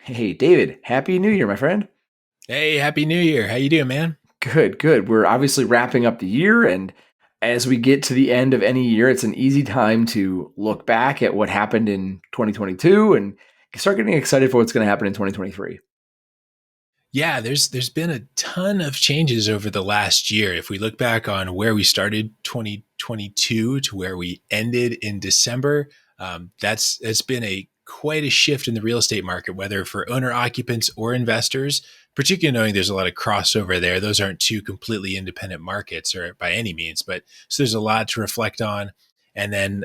Hey, David, Happy New Year, my friend. Hey, happy New Year. How you doing, man? Good, good. We're obviously wrapping up the year, and as we get to the end of any year, it's an easy time to look back at what happened in 2022 and start getting excited for what's going to happen in 2023. Yeah, there's been a ton of changes over the last year. If we look back on where we started 2022 to where we ended in December, that's been a quite a shift in the real estate market, whether for owner occupants or investors. Particularly knowing there's a lot of crossover there. Those aren't two completely independent markets, or by any means, but so there's a lot to reflect on. And then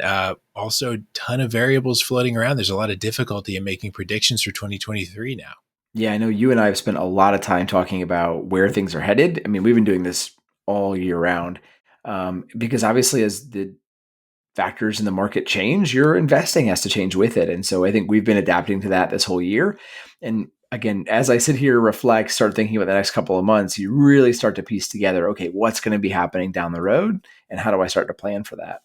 also a ton of variables floating around. There's a lot of difficulty in making predictions for 2023 now. Yeah, I know you and I have spent a lot of time talking about where things are headed. I mean, we've been doing this all year round because obviously, as the factors in the market change, your investing has to change with it. And so I think we've been adapting to that this whole year. And again, as I sit here, reflect, start thinking about the next couple of months, you really start to piece together, okay, what's going to be happening down the road? And how do I start to plan for that?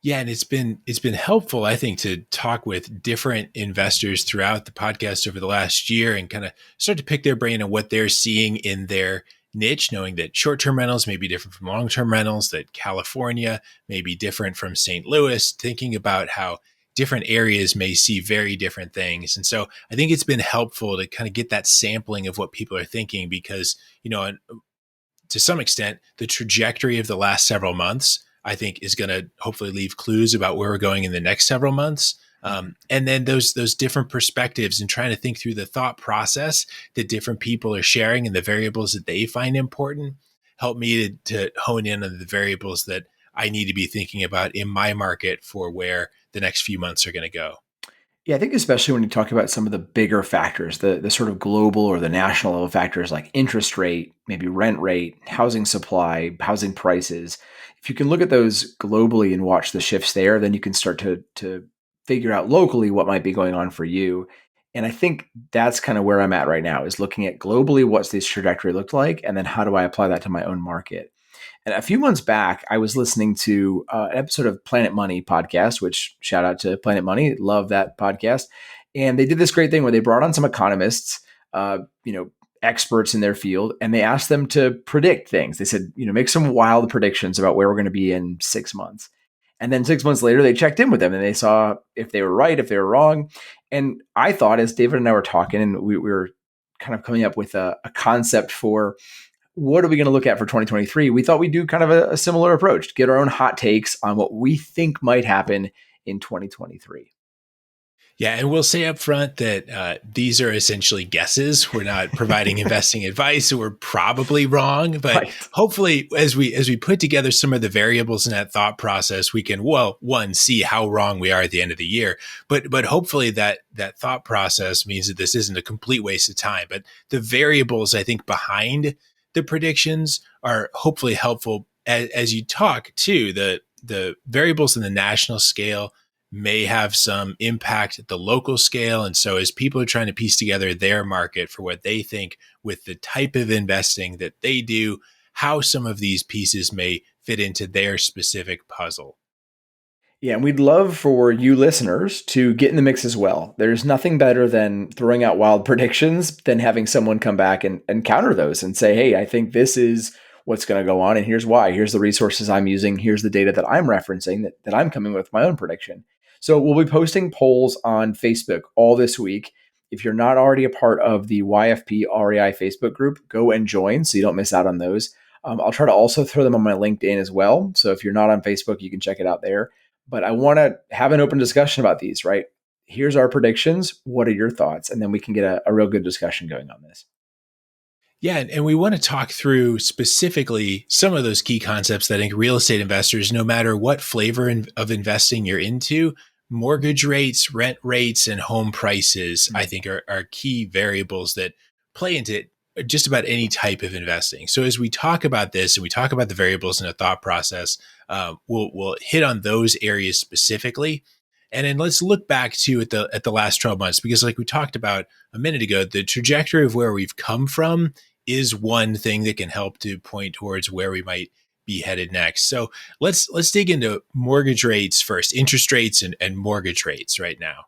Yeah, and it's been helpful, I think, to talk with different investors throughout the podcast over the last year and kind of start to pick their brain on what they're seeing in their niche, knowing that short-term rentals may be different from long-term rentals, that California may be different from St. Louis, thinking about how different areas may see very different things. And so I think it's been helpful to kind of get that sampling of what people are thinking because, to some extent, the trajectory of the last several months, I think, is going to hopefully leave clues about where we're going in the next several months. And then those different perspectives and trying to think through the thought process that different people are sharing and the variables that they find important help me to hone in on the variables that I need to be thinking about in my market for where the next few months are going to go. Yeah, I think especially when you talk about some of the bigger factors, the sort of global or the national level factors like interest rate, maybe rent rate, housing supply, housing prices. If you can look at those globally and watch the shifts there, then you can start to figure out locally what might be going on for you. And I think that's kind of where I'm at right now is looking at globally what's this trajectory looked like, and then how do I apply that to my own market. And a few months back, I was listening to an episode of Planet Money podcast, which shout out to Planet Money, love that podcast. And they did this great thing where they brought on some economists, uh, you know, experts in their field, and they asked them to predict things. They said, make some wild predictions about where we're going to be in 6 months. And then 6 months later, they checked in with them and they saw if they were right, if they were wrong. And I thought, as David and I were talking, and we were kind of coming up with a concept for what are we going to look at for 2023? We thought we'd do kind of a similar approach to get our own hot takes on what we think might happen in 2023. Yeah, and we'll say up front that these are essentially guesses. We're not providing investing advice. So we're probably wrong, but Right. hopefully, as we put together some of the variables in that thought process, we can, well, one, see how wrong we are at the end of the year, but hopefully that thought process means that this isn't a complete waste of time. But the variables I think behind the predictions are hopefully helpful as you talk to the variables in the national scale may have some impact at the local scale. And so, as people are trying to piece together their market for what they think with the type of investing that they do, how some of these pieces may fit into their specific puzzle. Yeah, and we'd love for you listeners to get in the mix as well. There's nothing better than throwing out wild predictions than having someone come back and counter those and say, hey, I think this is what's going to go on, and here's why. Here's the resources I'm using. Here's the data that I'm referencing that I'm coming with my own prediction. So we'll be posting polls on Facebook all this week. If you're not already a part of the YFP REI Facebook group, go and join so you don't miss out on those. I'll try to also throw them on my LinkedIn as well. So if you're not on Facebook, you can check it out there. But I want to have an open discussion about these, right? Here's our predictions. What are your thoughts? And then we can get a real good discussion going on this. Yeah, and we want to talk through specifically some of those key concepts that I think real estate investors, no matter what flavor of investing you're into, mortgage rates, rent rates, and home prices, I think are key variables that play into just about any type of investing. So as we talk about this and we talk about the variables in a thought process, we'll hit on those areas specifically. And then let's look back to at the last 12 months, because like we talked about a minute ago, the trajectory of where we've come from is one thing that can help to point towards where we might be headed next. So let's dig into mortgage rates first, interest rates and mortgage rates right now.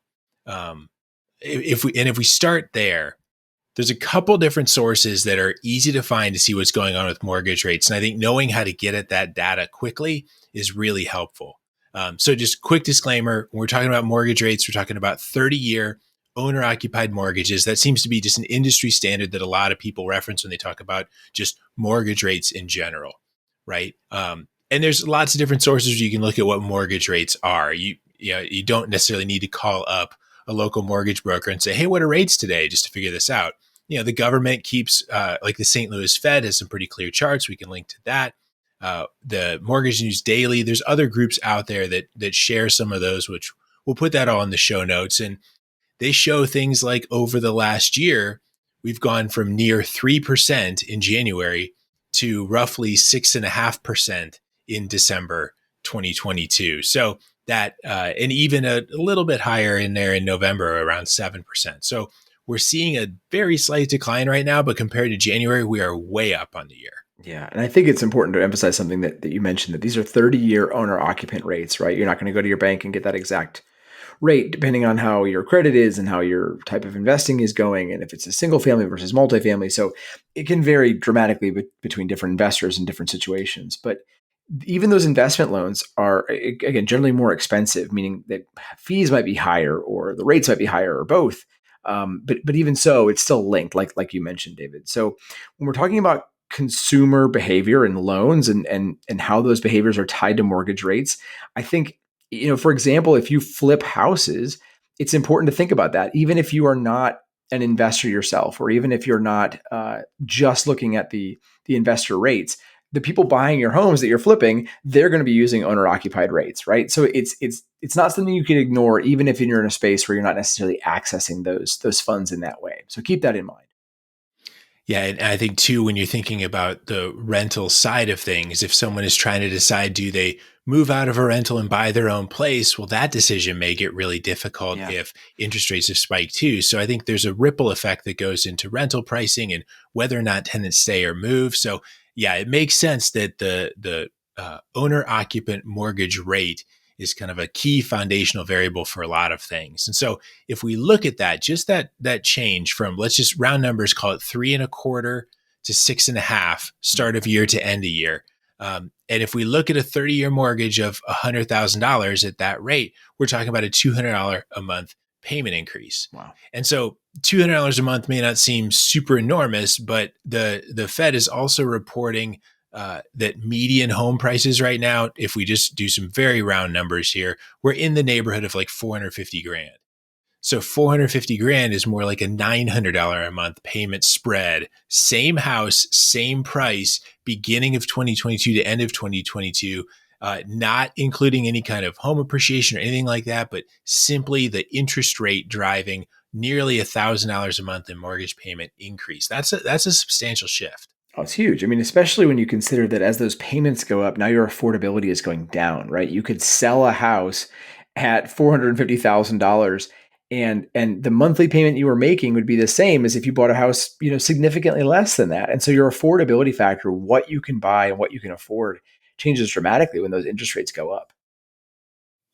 Um, if we start there, there's a couple different sources that are easy to find to see what's going on with mortgage rates. And I think knowing how to get at that data quickly is really helpful. So just quick disclaimer, when we're talking about mortgage rates, we're talking about 30-year owner occupied mortgages. That seems to be just an industry standard that a lot of people reference when they talk about just mortgage rates in general, right? And there's lots of different sources you can look at what mortgage rates are. You don't necessarily need to call up a local mortgage broker and say, hey, what are rates today, just to figure this out. The government keeps, like the St. Louis Fed has some pretty clear charts. We can link to that. The Mortgage News Daily, there's other groups out there that share some of those, which we'll put that all in the show notes. And they show things like over the last year, we've gone from near 3% in January to roughly 6.5% in December 2022. So that, and even a little bit higher in there in November, around 7%. So we're seeing a very slight decline right now, but compared to January, we are way up on the year. Yeah. And I think it's important to emphasize something that you mentioned, that these are 30-year owner occupant rates, right? You're not going to go to your bank and get that exact rate depending on how your credit is and how your type of investing is going, and if it's a single family versus multifamily. So it can vary dramatically between different investors in different situations. But even those investment loans are, again, generally more expensive, meaning that fees might be higher or the rates might be higher or both. But even so, it's still linked, like you mentioned, David. So when we're talking about consumer behavior and loans and how those behaviors are tied to mortgage rates, I think, for example, if you flip houses, it's important to think about that. Even if you are not an investor yourself, or even if you're not just looking at the investor rates, the people buying your homes that you're flipping, they're going to be using owner occupied rates, right? So it's not something you can ignore, even if you're in a space where you're not necessarily accessing those funds in that way. So keep that in mind. Yeah, and I think too, when you're thinking about the rental side of things, if someone is trying to decide, do they move out of a rental and buy their own place? Well, that decision may get really difficult if interest rates have spiked too. So I think there's a ripple effect that goes into rental pricing and whether or not tenants stay or move. So yeah, it makes sense that the owner occupant mortgage rate is kind of a key foundational variable for a lot of things. And so if we look at that, just that change from, let's just round numbers, call it 3.25 to 6.5 start of year to end of year. And if we look at a 30-year mortgage of $100,000 at that rate, we're talking about a $200 a month payment increase. Wow. And so $200 a month may not seem super enormous, but the Fed is also reporting that median home prices right now, if we just do some very round numbers here, we're in the neighborhood of like 450 grand. So 450 grand is more like a $900 a month payment spread. Same house, same price, beginning of 2022 to end of 2022, not including any kind of home appreciation or anything like that, but simply the interest rate driving nearly $1,000 a month in mortgage payment increase. That's a substantial shift. Oh, it's huge. I mean, especially when you consider that as those payments go up, now your affordability is going down, right? You could sell a house at $450,000 and the monthly payment you were making would be the same as if you bought a house, significantly less than that. And so your affordability factor, what you can buy and what you can afford, changes dramatically when those interest rates go up.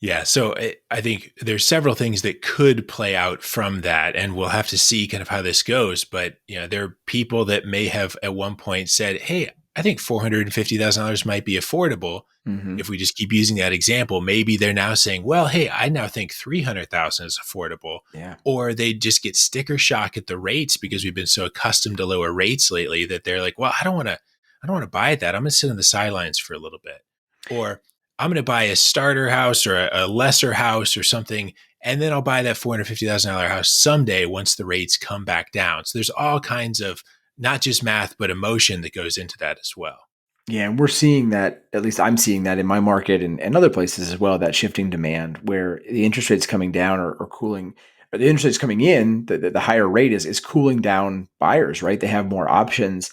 Yeah, so I think there's several things that could play out from that, and we'll have to see kind of how this goes. But there are people that may have at one point said, "Hey, I think $450,000 might be affordable." Mm-hmm. If we just keep using that example, maybe they're now saying, "Well, hey, I now think 300,000 is affordable," Yeah. or they just get sticker shock at the rates because we've been so accustomed to lower rates lately that they're like, "Well, I don't want to buy that. I'm going to sit on the sidelines for a little bit," or I'm going to buy a starter house or a lesser house or something, and then I'll buy that $450,000 house someday once the rates come back down. So there's all kinds of not just math, but emotion that goes into that as well. Yeah, and we're seeing that, at least I'm seeing that in my market and other places as well, that shifting demand where the interest rates coming down or cooling, or the interest rates coming in, the higher rate is cooling down buyers, right? They have more options.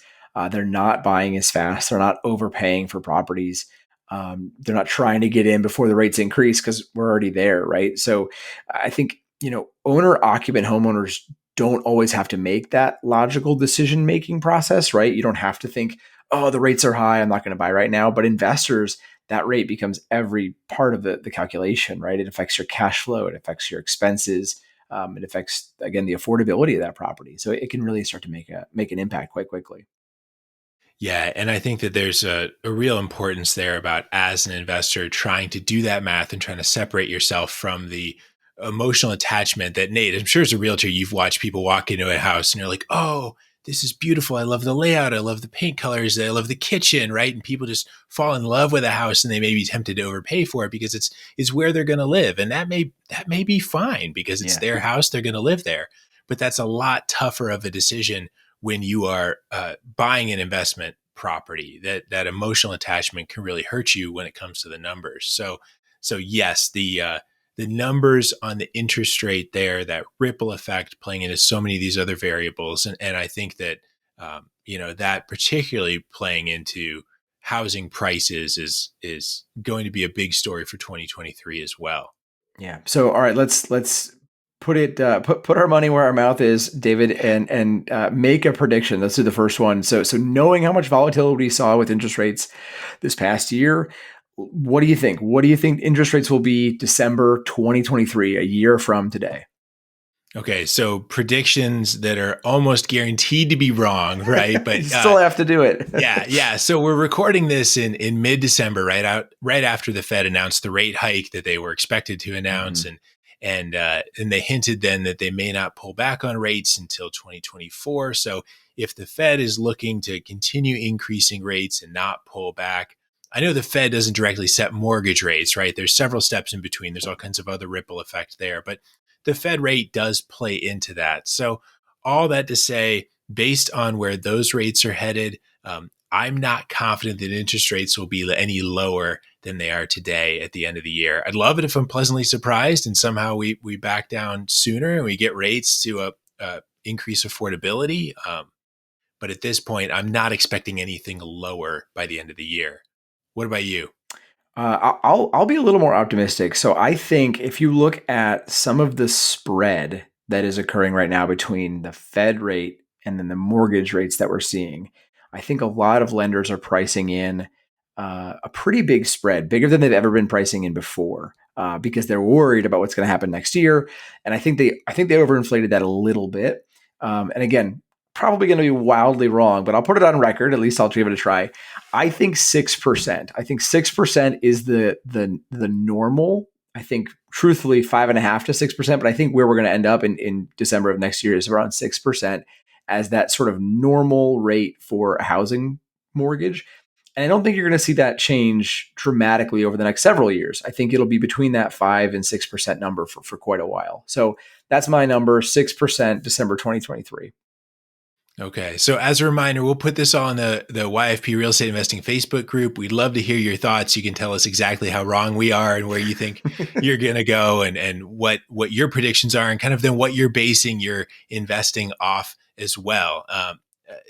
They're not buying as fast. They're not overpaying for properties. They're not trying to get in before the rates increase because we're already there, right? So I think, owner occupant homeowners don't always have to make that logical decision-making process, right? You don't have to think, oh, the rates are high, I'm not going to buy right now. But investors, that rate becomes every part of the calculation, right? It affects your cash flow, it affects your expenses, It affects, again, the affordability of that property. So it can really start to make an impact quite quickly. Yeah. And I think that there's a real importance there about, as an investor, trying to do that math and trying to separate yourself from the emotional attachment that, Nate, I'm sure as a realtor, you've watched people walk into a house and you're like, oh, this is beautiful. I love the layout. I love the paint colors. I love the kitchen, right? And people just fall in love with a house and they may be tempted to overpay for it because it's where they're going to live. And that may be fine because it's Yeah. their house. They're going to live there. But that's a lot tougher of a decision when you are buying an investment property. That emotional attachment can really hurt you when it comes to the numbers. So yes, the numbers on the interest rate there, that ripple effect playing into so many of these other variables, and I think that that particularly playing into housing prices is going to be a big story for 2023 as well. Yeah. So, all right, let's put our money where our mouth is, David, and make a prediction. Let's do the first one. So knowing how much volatility we saw with interest rates this past year, what do you think? What do you think interest rates will be December 2023, a year from today? Okay, so predictions that are almost guaranteed to be wrong, right? You But still have to do it. yeah. So we're recording this in mid-December, right after the Fed announced the rate hike that they were expected to announce, Mhm. and they hinted then that they may not pull back on rates until 2024. So if the Fed is looking to continue increasing rates and not pull back, I know the Fed doesn't directly set mortgage rates, right? There's several steps in between. There's all kinds of other ripple effect there, but the Fed rate does play into that. So all that to say, based on where those rates are headed, I'm not confident that interest rates will be any lower than they are today at the end of the year. I'd love it if I'm pleasantly surprised and somehow we back down sooner and we get rates to increase affordability. But at this point, I'm not expecting anything lower by the end of the year. What about you? I'll be a little more optimistic. So I think if you look at some of the spread that is occurring right now between the Fed rate and then the mortgage rates that we're seeing, I think a lot of lenders are pricing in a pretty big spread, bigger than they've ever been pricing in before, because they're worried about what's going to happen next year. And I think they overinflated that a little bit. And again, probably going to be wildly wrong, but I'll put it on record. At least I'll give it a try. I think 6%. I think 6% is the normal. I think truthfully 5.5 to 6%, but I think where we're going to end up in December of next year is around 6% as that sort of normal rate for a housing mortgage. And I don't think you're going to see that change dramatically over the next several years. I think it'll be between that 5 and 6% number for quite a while. So that's my number, 6% December 2023. Okay. So as a reminder, we'll put this all in the YFP Real Estate Investing Facebook group. We'd love to hear your thoughts. You can tell us exactly how wrong we are and where you think you're going to go and what your predictions are and kind of then what you're basing your investing off as well.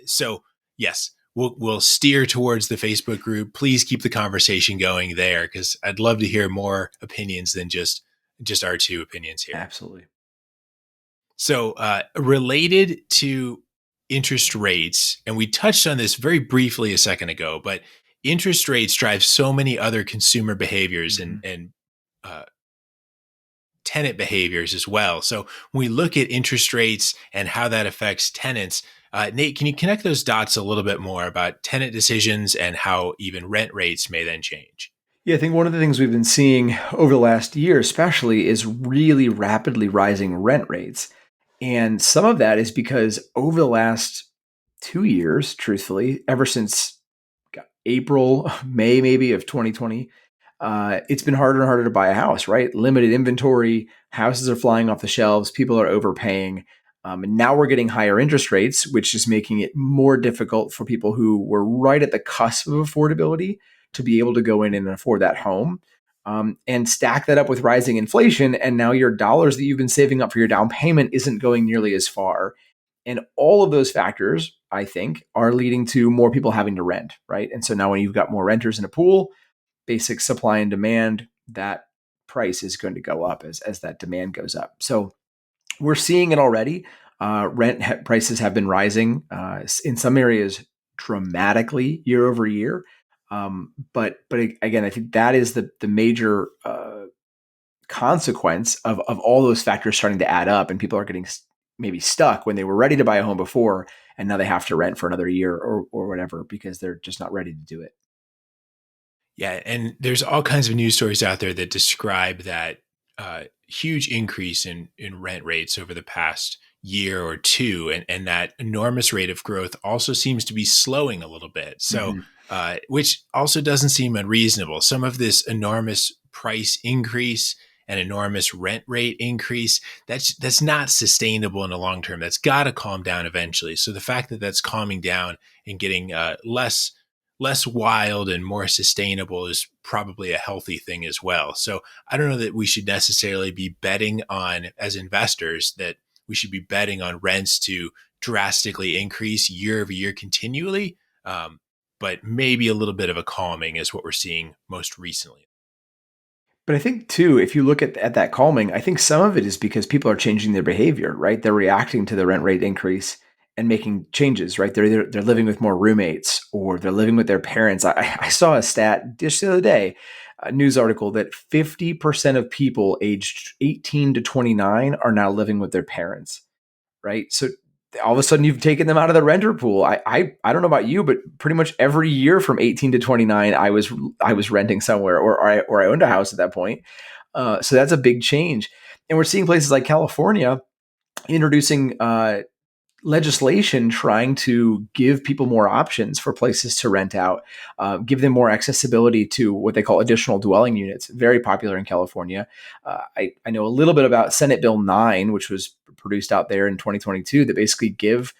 So yes, we'll steer towards the Facebook group. Please keep the conversation going there because I'd love to hear more opinions than just our two opinions here. Absolutely. So, related to interest rates, and we touched on this very briefly a second ago, but interest rates drive so many other consumer behaviors Mhm. and uh, tenant behaviors as well. So, when we look at interest rates and how that affects tenants, Nate, can you connect those dots a little bit more about tenant decisions and how even rent rates may then change? Yeah, I think one of the things we've been seeing over the last year, especially, is really rapidly rising rent rates. And some of that is because over the last 2 years, truthfully, ever since April, May maybe of 2020, it's been harder and harder to buy a house, right? Limited inventory, houses are flying off the shelves, people are overpaying. And now we're getting higher interest rates, which is making it more difficult for people who were right at the cusp of affordability to be able to go in and afford that home. And stack that up with rising inflation. And now your dollars that you've been saving up for your down payment isn't going nearly as far. And all of those factors, I think, are leading to more people having to rent, right? And so now when you've got more renters in a pool, basic supply and demand, that price is going to go up as that demand goes up. So we're seeing it already. Prices have been rising in some areas dramatically year over year. But again, I think that is the major consequence of all those factors starting to add up, and people are getting maybe stuck when they were ready to buy a home before, and now they have to rent for another year or whatever because they're just not ready to do it. Yeah, and there's all kinds of news stories out there that describe that huge increase in rent rates over the past year or two, and that enormous rate of growth also seems to be slowing a little bit. So, Mm-hmm. which also doesn't seem unreasonable. Some of this enormous price increase and enormous rent rate increase, that's not sustainable in the long term. That's got to calm down eventually. So the fact that that's calming down and getting less wild and more sustainable is probably a healthy thing as well. So I don't know that we should necessarily be betting on, as investors, that we should be betting on rents to drastically increase year over year continually. But maybe a little bit of a calming is what we're seeing most recently. But I think too, if you look at that calming, I think some of it is because people are changing their behavior, right? They're reacting to the rent rate increase and making changes, right? They're living with more roommates or they're living with their parents. I saw a stat just the other day, a news article that 50% of people aged 18 to 29 are now living with their parents, right? So all of a sudden you've taken them out of the renter pool. I don't know about you, but pretty much every year from 18 to 29, I was renting somewhere, or I owned a house at that point. So that's a big change, and we're seeing places like California introducing legislation trying to give people more options for places to rent out, give them more accessibility to what they call additional dwelling units. Very popular in California. I know a little bit about Senate Bill 9, which was produced out there in 2022, that basically give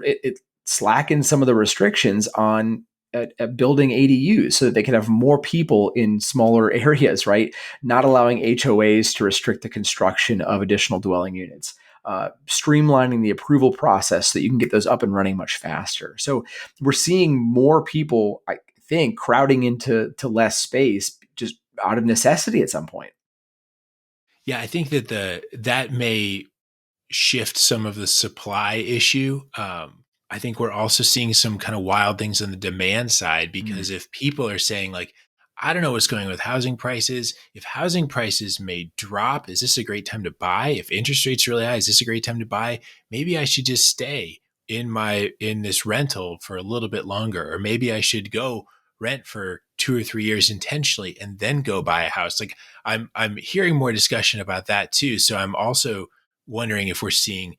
it slacken some of the restrictions on building ADUs so that they can have more people in smaller areas, right? Not allowing HOAs to restrict the construction of additional dwelling units, streamlining the approval process so that you can get those up and running much faster. So we're seeing more people, I think, crowding into less space just out of necessity at some point. Yeah, I think that that may shift some of the supply issue. I think we're also seeing some kind of wild things on the demand side Mm. because if people are saying like, I don't know what's going on with housing prices. If housing prices may drop, is this a great time to buy? If interest rates are really high, is this a great time to buy? Maybe I should just stay in this rental for a little bit longer, or maybe I should go rent for 2 or 3 years intentionally and then go buy a house. Like I'm hearing more discussion about that too. So I'm also wondering if we're seeing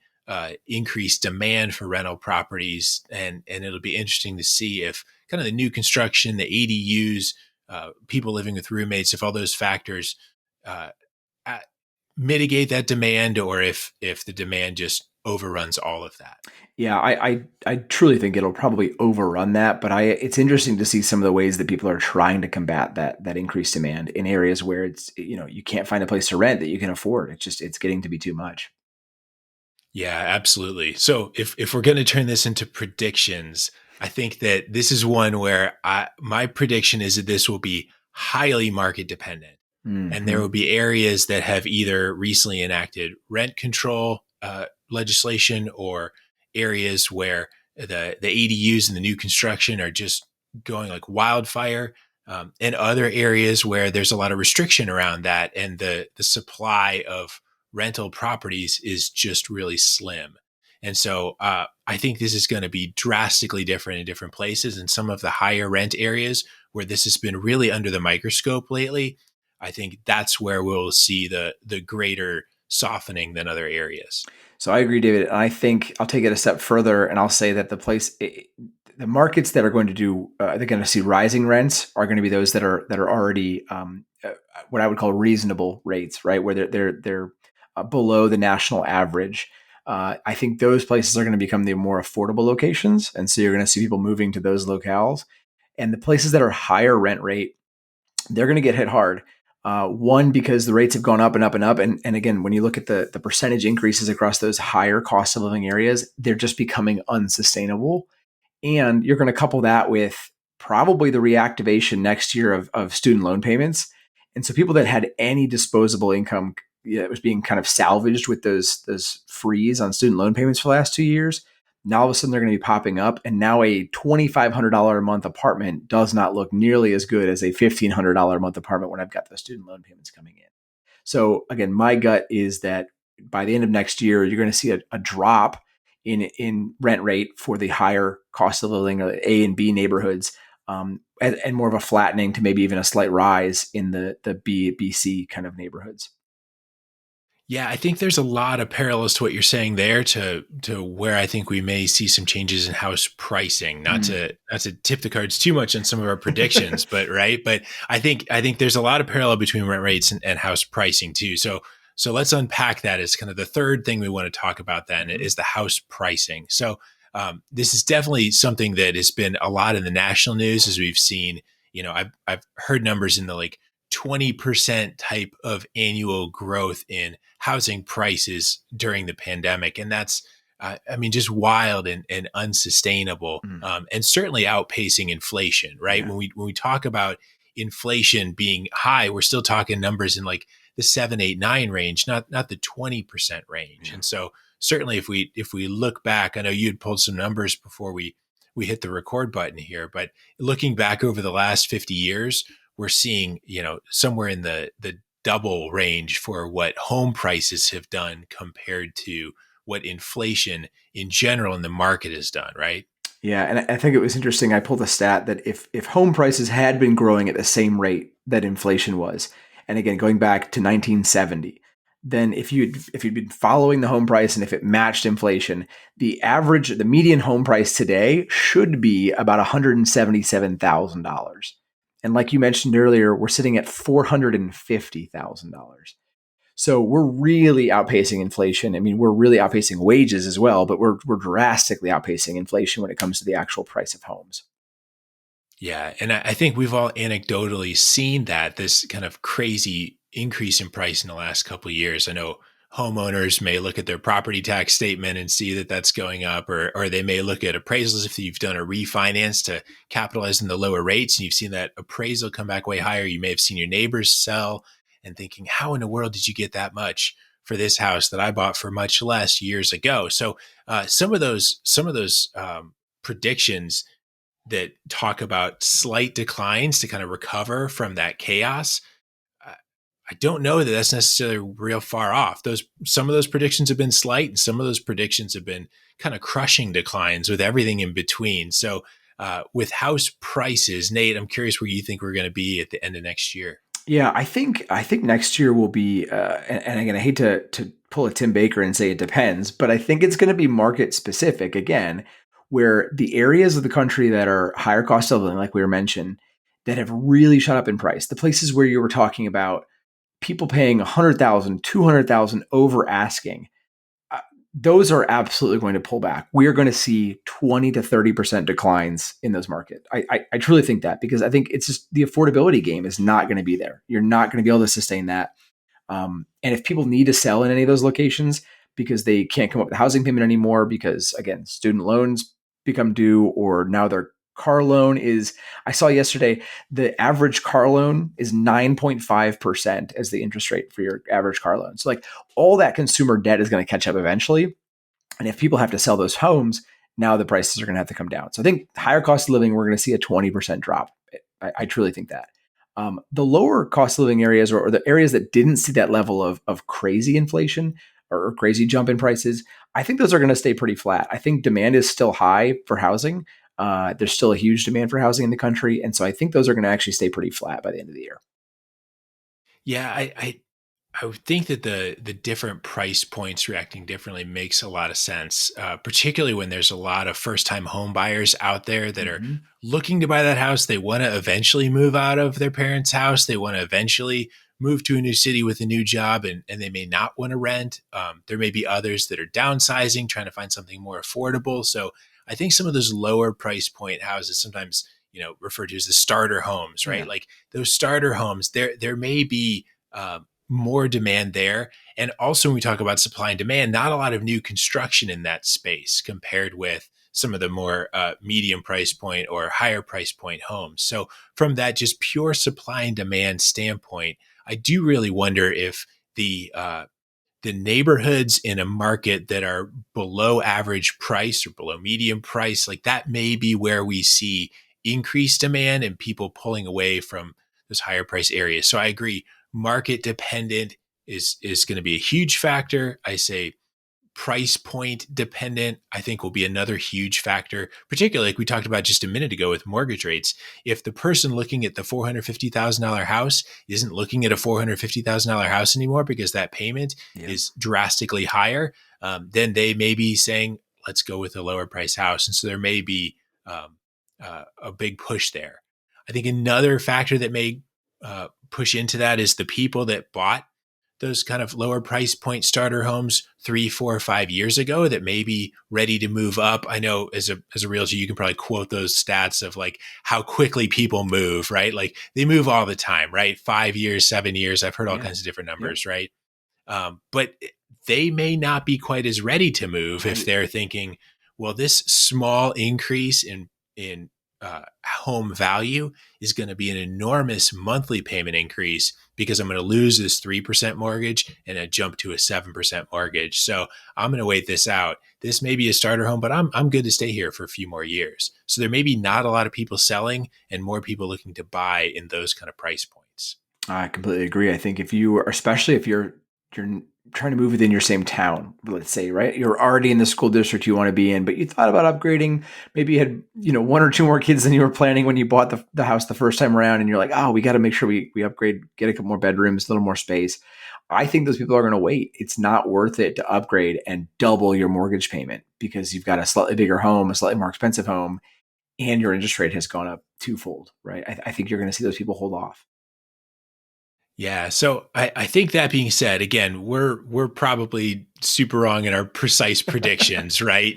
increased demand for rental properties, and it'll be interesting to see if kind of the new construction, the ADUs, people living with roommates, if all those factors uh, mitigate that demand, or if the demand just overruns all of that. Yeah, I truly think it'll probably overrun that, but it's interesting to see some of the ways that people are trying to combat that increased demand in areas where you can't find a place to rent that you can afford. It's getting to be too much. Yeah, absolutely. So if we're going to turn this into predictions, I think that this is one where my prediction is that this will be highly market dependent. And there Hmm. will be areas that have either recently enacted rent control legislation, or areas where the ADUs and the new construction are just going like wildfire, and other areas where there's a lot of restriction around that, and the supply of rental properties is just really slim. And so I think this is going to be drastically different in different places. And some of the higher rent areas where this has been really under the microscope lately, I think that's where we'll see the greater softening than other areas. So I agree, David. And I think I'll take it a step further, and I'll say that the markets that are going to they're going to see rising rents are going to be those that are already what I would call reasonable rates, right? Where they're below the national average. I think those places are going to become the more affordable locations, and so you're going to see people moving to those locales. And the places that are higher rent rate, they're going to get hit hard. One, because the rates have gone up and up and up. And again, when you look at the percentage increases across those higher cost of living areas, they're just becoming unsustainable. And you're going to couple that with probably the reactivation next year of student loan payments. And so people that had any disposable income, that was being kind of salvaged with those freeze on student loan payments for the last 2 years, now all of a sudden they're going to be popping up. And now a $2,500 a month apartment does not look nearly as good as a $1,500 a month apartment when I've got the student loan payments coming in. So again, my gut is that by the end of next year, you're going to see a drop in rent rate for the higher cost of living or A and B neighborhoods, and more of a flattening to maybe even a slight rise in the B, C kind of neighborhoods. Yeah, I think there's a lot of parallels to what you're saying there to where I think we may see some changes in house pricing. Mm. Not to tip the cards too much on some of our predictions, but right. But I think there's a lot of parallel between rent rates and house pricing too. So let's unpack that as kind of the third thing we want to talk about then is the house pricing. So this is definitely something that has been a lot in the national news as we've seen. I've heard numbers in the like 20% type of annual growth in housing prices during the pandemic. And that's, I mean, just wild and unsustainable, Mm. and certainly outpacing inflation, right? Yeah. When we talk about inflation being high, we're still talking numbers in like the 7, 8, 9 range, not the 20% range. Yeah. And so certainly if we look back, I know you had pulled some numbers before we hit the record button here, but looking back over the last 50 years, we're seeing, somewhere in the double range for what home prices have done compared to what inflation in general in the market has done, right? Yeah, and I think it was interesting. I pulled a stat that if home prices had been growing at the same rate that inflation was, and again going back to 1970, then if you'd been following the home price and if it matched inflation, the median home price today should be about $177,000. And like you mentioned earlier, we're sitting at $450,000. So we're really outpacing inflation. I mean, we're really outpacing wages as well, but we're drastically outpacing inflation when it comes to the actual price of homes. Yeah. And I think we've all anecdotally seen that this kind of crazy increase in price in the last couple of years. I know homeowners may look at their property tax statement and see that that's going up, or they may look at appraisals if you've done a refinance to capitalize on the lower rates and you've seen that appraisal come back way higher. You may have seen your neighbors sell and thinking, how in the world did you get that much for this house that I bought for much less years ago? So some of those predictions that talk about slight declines to kind of recover from that chaos. uh, I don't know that that's necessarily real far off. Those Some of those predictions have been slight, and some of those predictions have been kind of crushing declines with everything in between. So, with house prices, Nate, I'm curious where you think we're going to be at the end of next year. Yeah, I think next year will be, and again, I hate to pull a Tim Baker and say it depends, but I think it's going to be market specific again, where the areas of the country that are higher cost of living, like we were mentioned, that have really shot up in price, the places where you were talking about people paying 100,000, 200,000 over asking, uh, those are absolutely going to pull back. We are going to see 20 to 30% declines in those markets. I truly think that, because I think it's just the affordability game is not going to be there. You're not going to be able to sustain that. And if people need to sell in any of those locations because they can't come up with a housing payment anymore, because again, student loans become due, or now their car loan is, I saw yesterday, the average car loan is 9.5% as the interest rate for your average car loan. So, like, all that consumer debt is going to catch up eventually. And if people have to sell those homes, now the prices are going to have to come down. So I think higher cost of living, we're going to see a 20% drop. I truly think that. The lower cost of living areas, or the areas that didn't see that level of crazy inflation or crazy jump in prices, I think those are going to stay pretty flat. I think demand is still high for housing. There's still a huge demand for housing in the country. And so I think those are going to actually stay pretty flat by the end of the year. Yeah, I would think that the different price points reacting differently makes a lot of sense, particularly when there's a lot of first time home buyers out there that are Mhm. looking to buy that house. They want to eventually move out of their parents' house. They want to eventually move to a new city with a new job, and they may not want to rent. There may be others that are downsizing, trying to find something more affordable. So I think some of those lower price point houses, sometimes referred to as the starter homes, right? Yeah. Like those starter homes, there may be more demand there. And also, when we talk about supply and demand, not a lot of new construction in that space compared with some of the more medium price point or higher price point homes. So, from that just pure supply and demand standpoint, I do really wonder if the neighborhoods in a market that are below average price or below medium price, like that may be where we see increased demand and people pulling away from those higher price areas. So I agree, market dependent, is going to be a huge factor. I say price point dependent, I think, will be another huge factor, particularly like we talked about just a minute ago with mortgage rates. If the person looking at the $450,000 house isn't looking at a $450,000 house anymore because that payment Yeah. is drastically higher, then they may be saying, let's go with a lower price house. And so there may be a big push there. I think another factor that may push into that is the people that bought those kind of lower price point starter homes 3, 4, 5 years ago that may be ready to move up. I know as a realtor, you can probably quote those stats of like how quickly people move, right? Like they move all the time, right? 5 years, 7 years. I've heard all Yeah. kinds of different Yep. numbers, right? But they may not be quite as ready to move if Right. they're thinking, well, this small increase in home value is going to be an enormous monthly payment increase because I'm going to lose this 3% mortgage and a jump to a 7% mortgage. So I'm going to wait this out. This may be a starter home, but I'm good to stay here for a few more years. So there may be not a lot of people selling and more people looking to buy in those kind of price points. I completely agree. I think if you are, especially if you're trying to move within your same town, let's say, right? You're already in the school district you want to be in, but you thought about upgrading. Maybe you had, one or two more kids than you were planning when you bought the house the first time around, and you're like, oh, we got to make sure we upgrade, get a couple more bedrooms, a little more space. I think those people are going to wait. It's not worth it to upgrade and double your mortgage payment because you've got a slightly bigger home, a slightly more expensive home, and your interest rate has gone up twofold, right? I think you're going to see those people hold off. Yeah. So I think that being said, again, we're probably super wrong in our precise predictions, right?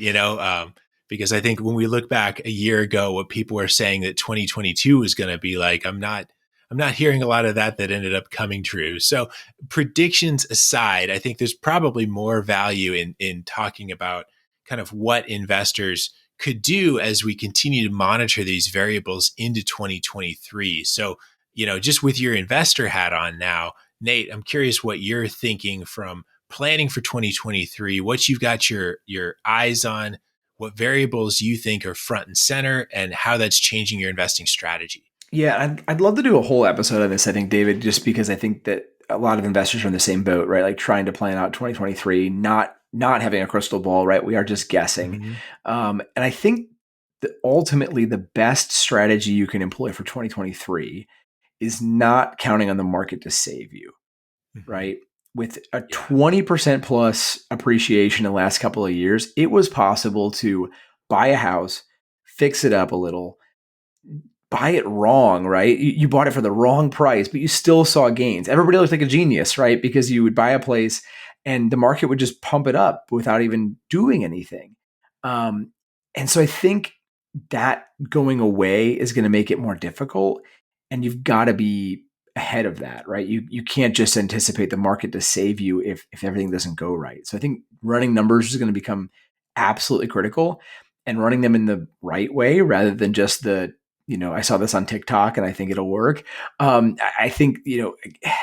Because I think when we look back a year ago, what people were saying that 2022 was going to be like, I'm not hearing a lot of that ended up coming true. So predictions aside, I think there's probably more value in talking about kind of what investors could do as we continue to monitor these variables into 2023. So just with your investor hat on now, Nate, I'm curious what you're thinking from planning for 2023, what you've got your eyes on, what variables you think are front and center, and how that's changing your investing strategy. Yeah, I'd love to do a whole episode on this, I think, David, just because I think that a lot of investors are in the same boat, right? Like trying to plan out 2023, not having a crystal ball, right? We are just guessing. Mm-hmm. And I think that ultimately the best strategy you can employ for 2023 is not counting on the market to save you, Mm-hmm. right? With a Yeah. 20% plus appreciation in the last couple of years, it was possible to buy a house, fix it up a little, buy it wrong, right? You bought it for the wrong price, but you still saw gains. Everybody looked like a genius, right? Because you would buy a place and the market would just pump it up without even doing anything. Um, and so I think that going away is going to make it more difficult. And you've got to be ahead of that, right? You can't just anticipate the market to save you if everything doesn't go right. So I think running numbers is going to become absolutely critical, and running them in the right way rather than just I saw this on TikTok and I think it'll work. I think,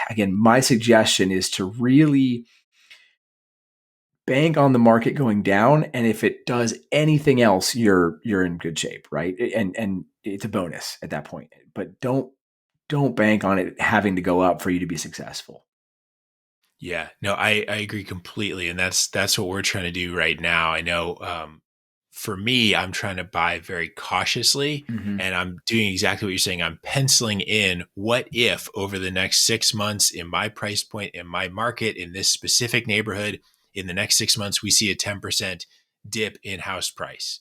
again, my suggestion is to really bank on the market going down. And if it does anything else, you're in good shape, right? And it's a bonus at that point. But don't bank on it having to go up for you to be successful. Yeah, no, I agree completely, and that's what we're trying to do right now. I know, for me, I'm trying to buy very cautiously, Mm-hmm. and I'm doing exactly what you're saying. I'm penciling in what if over the next 6 months in my price point, in my market, in this specific neighborhood, in the next 6 months, we see a 10% dip in house price.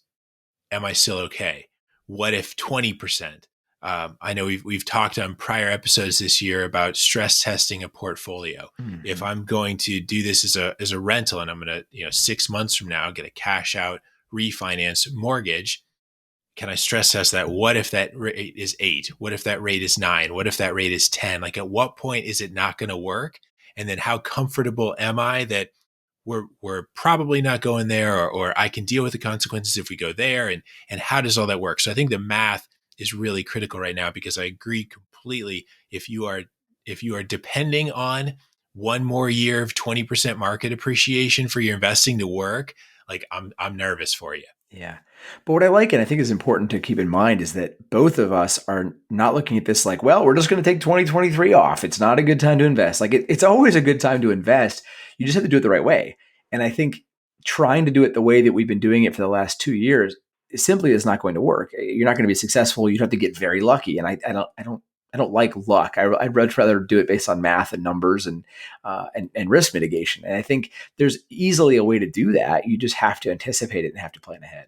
Am I still okay? What if 20%? I know we've talked on prior episodes this year about stress testing a portfolio. If Mm-hmm. I'm going to do this as a rental and I'm going to 6 months from now get a cash out refinance mortgage, can I stress test that? What if that rate is 8? What if that rate is 9? What if that rate is 10? Like at what point is it not going to work? And then how comfortable am I that we're probably not going there, or I can deal with the consequences if we go there, and how does all that work? So I think the math is really critical right now, because I agree completely. If you are depending on one more year of 20% market appreciation for your investing to work, like I'm nervous for you. Yeah. But what I like and I think is important to keep in mind is that both of us are not looking at this like, well, we're just going to take 2023 off. It's not a good time to invest. Like it's always a good time to invest. You just have to do it the right way. And I think trying to do it the way that we've been doing it for the last 2 years simply is not going to work. You're not going to be successful. You have to get very lucky. And I don't like luck. I'd much rather do it based on math and numbers and risk mitigation. And I think there's easily a way to do that. You just have to anticipate it and have to plan ahead.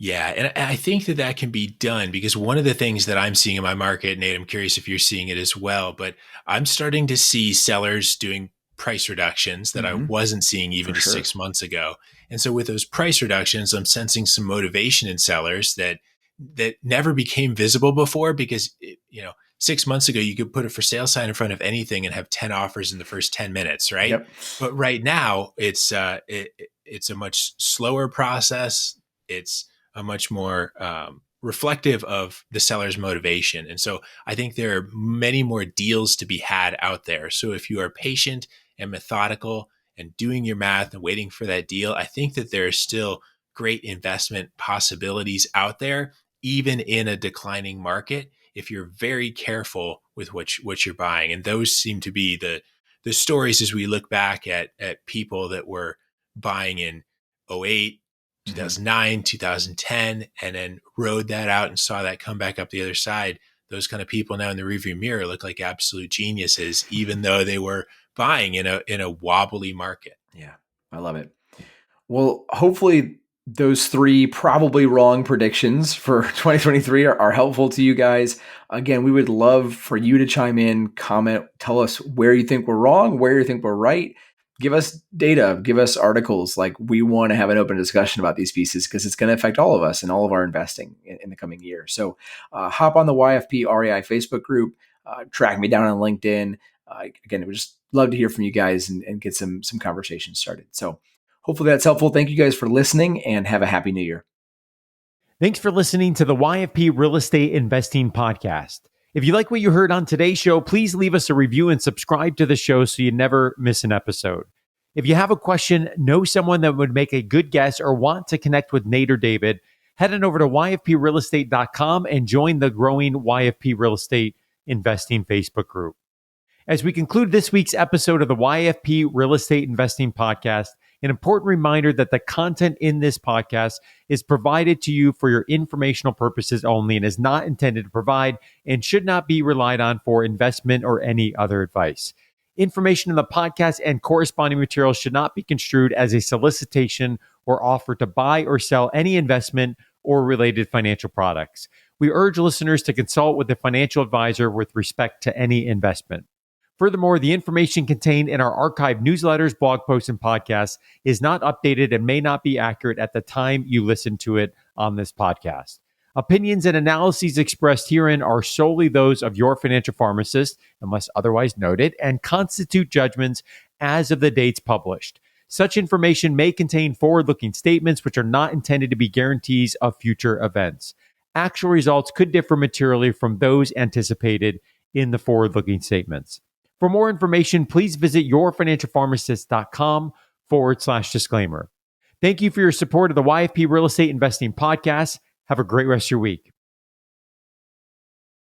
Yeah, and I think that that can be done because one of the things that I'm seeing in my market, Nate, I'm curious if you're seeing it as well, but I'm starting to see sellers doing price reductions that I Hmm. wasn't seeing For even just sure. 6 months ago. And so with those price reductions, I'm sensing some motivation in sellers that never became visible before because 6 months ago you could put a for sale sign in front of anything and have 10 offers in the first 10 minutes, right? Yep. But right now it's a much slower process. It's a much more reflective of the seller's motivation. And so I think there are many more deals to be had out there. So if you are patient and methodical and doing your math and waiting for that deal, I think that there are still great investment possibilities out there, even in a declining market, if you're very careful with what you're buying. And those seem to be the stories as we look back at people that were buying in '08, Hmm. 2009, 2010, and then rode that out and saw that come back up the other side. Those kind of people now in the rearview mirror look like absolute geniuses, even though they were buying in a wobbly market. Yeah, I love it. Well, hopefully those three probably wrong predictions for 2023 are helpful to you guys. Again, we would love for you to chime in, comment, tell us where you think we're wrong, where you think we're right. Give us data, give us articles. Like we want to have an open discussion about these pieces because it's going to affect all of us and all of our investing in the coming year. So hop on the YFP REI Facebook group, track me down on LinkedIn. Again, we just love to hear from you guys and get some conversations started. So hopefully that's helpful. Thank you guys for listening and have a happy new year. Thanks for listening to the YFP Real Estate Investing Podcast. If you like what you heard on today's show, please leave us a review and subscribe to the show so you never miss an episode. If you have a question, know someone that would make a good guest, or want to connect with Nate or David, head on over to yfprealestate.com and join the growing YFP Real Estate Investing Facebook group. As we conclude this week's episode of the YFP Real Estate Investing Podcast, an important reminder that the content in this podcast is provided to you for your informational purposes only and is not intended to provide and should not be relied on for investment or any other advice. Information in the podcast and corresponding materials should not be construed as a solicitation or offer to buy or sell any investment or related financial products. We urge listeners to consult with a financial advisor with respect to any investment. Furthermore, the information contained in our archived newsletters, blog posts, and podcasts is not updated and may not be accurate at the time you listen to it on this podcast. Opinions and analyses expressed herein are solely those of your financial pharmacist, unless otherwise noted, and constitute judgments as of the dates published. Such information may contain forward-looking statements which are not intended to be guarantees of future events. Actual results could differ materially from those anticipated in the forward-looking statements. For more information, please visit yourfinancialpharmacist.com/disclaimer. Thank you for your support of the YFP Real Estate Investing Podcast. Have a great rest of your week.